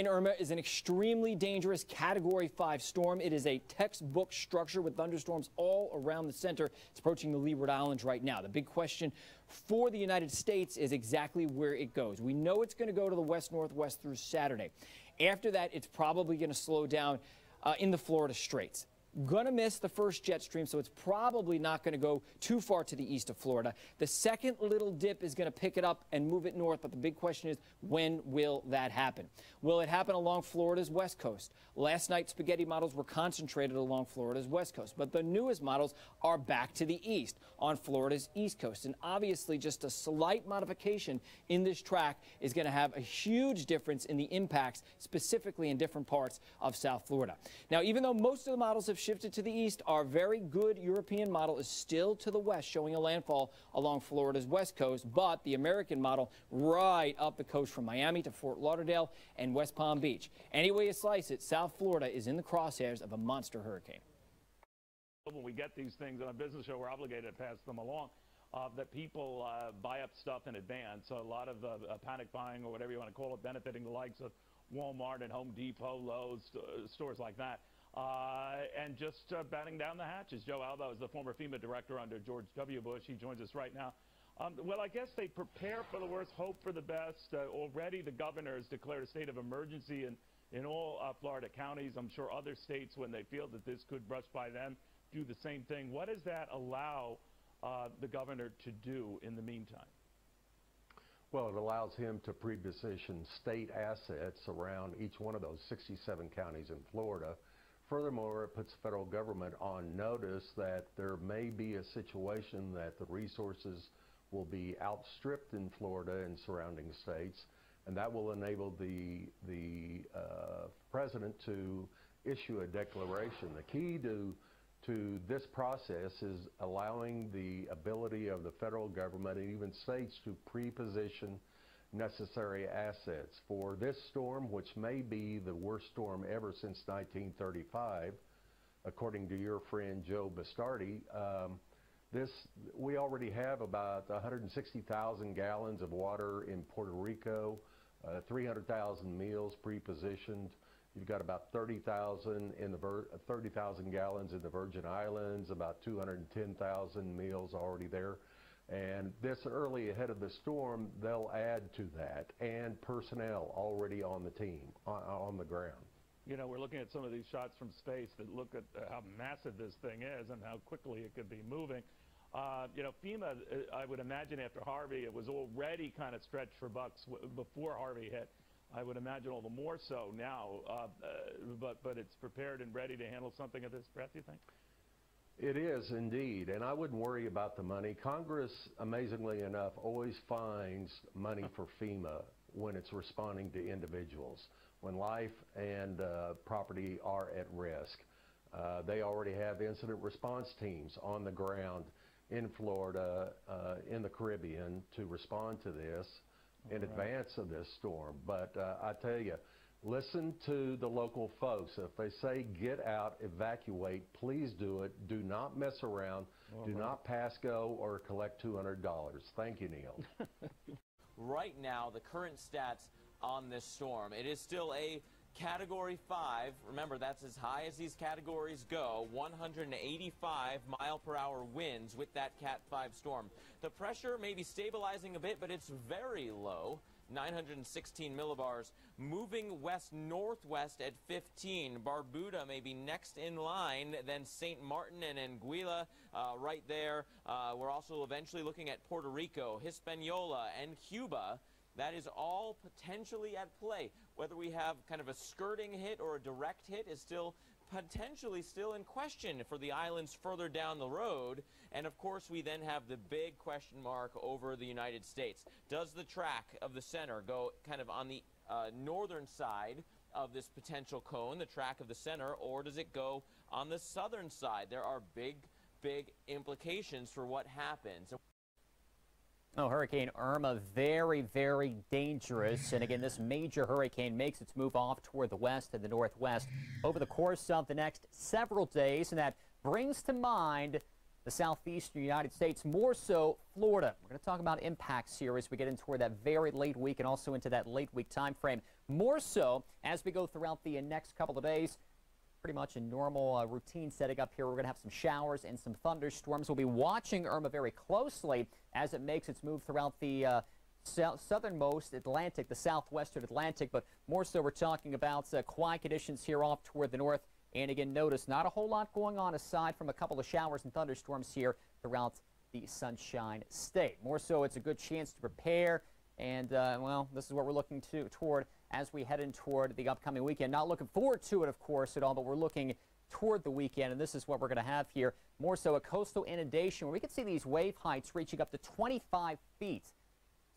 Hurricane Irma is an extremely dangerous Category 5 storm. It is a textbook structure with thunderstorms all around the center. It's approaching the Leeward Islands right now. The big question for the United States is exactly where it goes. We know it's going to go to the west-northwest through Saturday. After that, it's probably going to slow down in the Florida Straits. Gonna miss the first jet stream, so it's probably not going to go too far to the east of Florida. The second little dip is going to pick it up and move it north, but the big question is, when will that happen? Will it happen along Florida's west coast? Last night, spaghetti models were concentrated along Florida's west coast, but the newest models are back to the east on Florida's east coast. And obviously, just a slight modification in this track is going to have a huge difference in the impacts, specifically in different parts of South Florida. Now, even though most of the models have shifted to the east, our very good European model is still to the west, showing a landfall along Florida's west coast, but the American model right up the coast from Miami to Fort Lauderdale and West Palm Beach. Any way you slice it, South Florida is in the crosshairs of a monster hurricane. When we get these things on a business show, we're obligated to pass them along. That people buy up stuff in advance. So a lot of panic buying, or whatever you want to call it, benefiting the likes of Walmart and Home Depot, Lowe's, stores like that. And just batting down the hatches. Joe Alba is the former FEMA director under George W. Bush. He joins us right now. Well, I guess they prepare for the worst, hope for the best. Already the governor has declared a state of emergency in all Florida counties. I'm sure other states, when they feel that this could brush by them, do the same thing. What does that allow the governor to do in the meantime? Well, it allows him to pre-position state assets around each one of those 67 counties in Florida. Furthermore, it puts the federal government on notice that there may be a situation that the resources will be outstripped in Florida and surrounding states, and that will enable the president to issue a declaration. The key to this process is allowing the ability of the federal government and even states to pre-position necessary assets for this storm, which may be the worst storm ever since 1935, according to your friend Joe Bastardi. We already have about 160,000 gallons of water in Puerto Rico, 300,000 meals pre-positioned. You've got about 30,000 gallons in the Virgin Islands, about 210,000 meals already there. And this early ahead of the storm, they'll add to that, and personnel already on the team, on the ground. You know, we're looking at some of these shots from space that look at how massive this thing is and how quickly it could be moving. You know, FEMA, I would imagine after Harvey, it was already kind of stretched for bucks before Harvey hit. I would imagine all the more so now, but it's prepared and ready to handle something of this breadth, you think? It is indeed, and I wouldn't worry about the money. Congress, amazingly enough, always finds money for FEMA when it's responding to individuals, when life and property are at risk. They already have incident response teams on the ground in Florida, in the Caribbean, to respond to this in advance of this storm. But I tell you, listen to the local folks. If they say get out, evacuate, please do it. Do not mess around. Do not pass go or collect $200. Thank you, Neil. Right now, the current stats on this storm, it is still a Category 5. Remember, that's as high as these categories go. 185 mile-per-hour winds with that Cat 5 storm. The pressure may be stabilizing a bit, but it's very low. 916 millibars, moving west-northwest at 15. Barbuda may be next in line, then St. Martin and Anguilla right there. We're also eventually looking at Puerto Rico, Hispaniola, and Cuba. That is all potentially at play. Whether we have kind of a skirting hit or a direct hit is still potentially still in question for the islands further down the road. And of course, we then have the big question mark over the United States. Does the track of the center go kind of on the northern side of this potential cone, the track of the center, or does it go on the southern side? There are big implications for what happens. Oh, Hurricane Irma, very, very dangerous. And again, this major hurricane makes its move off toward the west and the northwest over the course of the next several days. And that brings to mind the southeastern United States, more so Florida. We're going to talk about impacts here as we get into that very late week and also into that late week time frame. More so as we go throughout the next couple of days. Pretty much a normal routine setting up here. We're going to have some showers and some thunderstorms. We'll be watching Irma very closely as it makes its move throughout the southernmost Atlantic, the southwestern Atlantic, but more so we're talking about quiet conditions here off toward the north. And again, notice not a whole lot going on aside from a couple of showers and thunderstorms here throughout the Sunshine State. More so, it's a good chance to prepare. And, well, this is what we're looking toward as we head in toward the upcoming weekend. Not looking forward to it, of course, at all, but we're looking toward the weekend, and this is what we're going to have here. More so a coastal inundation where we can see these wave heights reaching up to 25 feet.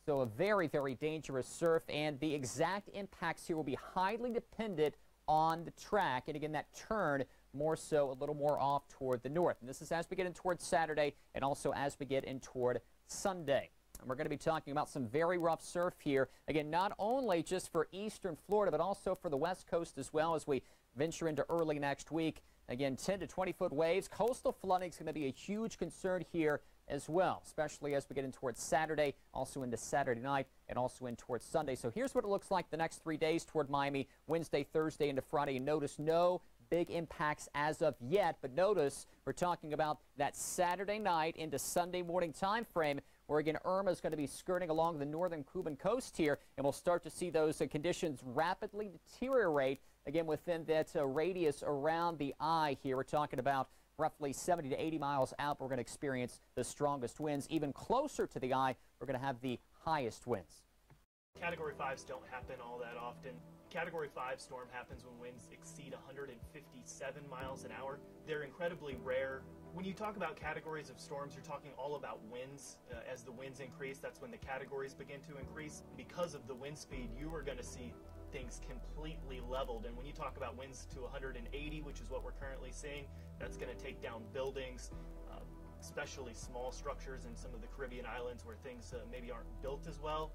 So a very, very dangerous surf, and the exact impacts here will be highly dependent on the track. And again, that turn more so a little more off toward the north. And this is as we get in toward Saturday and also as we get in toward Sunday. And we're going to be talking about some very rough surf here. Again, not only just for eastern Florida, but also for the west coast as well as we venture into early next week. Again, 10 to 20-foot waves. Coastal flooding is going to be a huge concern here as well, especially as we get in towards Saturday, also into Saturday night, and also in towards Sunday. So here's what it looks like the next 3 days toward Miami, Wednesday, Thursday, into Friday. And notice no big impacts as of yet, but notice we're talking about that Saturday night into Sunday morning time frame where, again, Irma is going to be skirting along the northern Cuban coast here, and we'll start to see those conditions rapidly deteriorate, again, within that radius around the eye here. We're talking about roughly 70 to 80 miles out. We're going to experience the strongest winds. Even closer to the eye, we're going to have the highest winds. Category 5s don't happen all that often. Category 5 storm happens when winds exceed 157 miles an hour. They're incredibly rare. When you talk about categories of storms, you're talking all about winds. As the winds increase, that's when the categories begin to increase. Because of the wind speed, you are going to see things completely leveled. And when you talk about winds to 180, which is what we're currently seeing, that's going to take down buildings, especially small structures in some of the Caribbean islands where things maybe aren't built as well.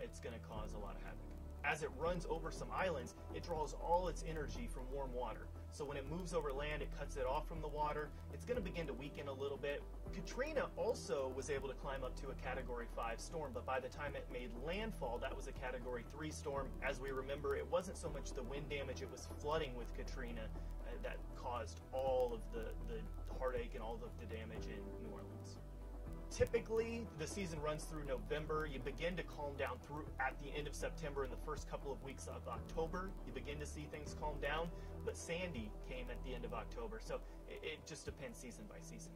It's going to cause a lot of havoc. As it runs over some islands, it draws all its energy from warm water. So when it moves over land, it cuts it off from the water. It's going to begin to weaken a little bit. Katrina also was able to climb up to a Category 5 storm, but by the time it made landfall, that was a Category 3 storm. As we remember, it wasn't so much the wind damage, it was flooding with Katrina that caused all of the heartache and all of the damage in New Orleans. Typically, the season runs through November. You begin to calm down through at the end of September and the first couple of weeks of October. You begin to see things calm down, but Sandy came at the end of October, so it just depends season by season.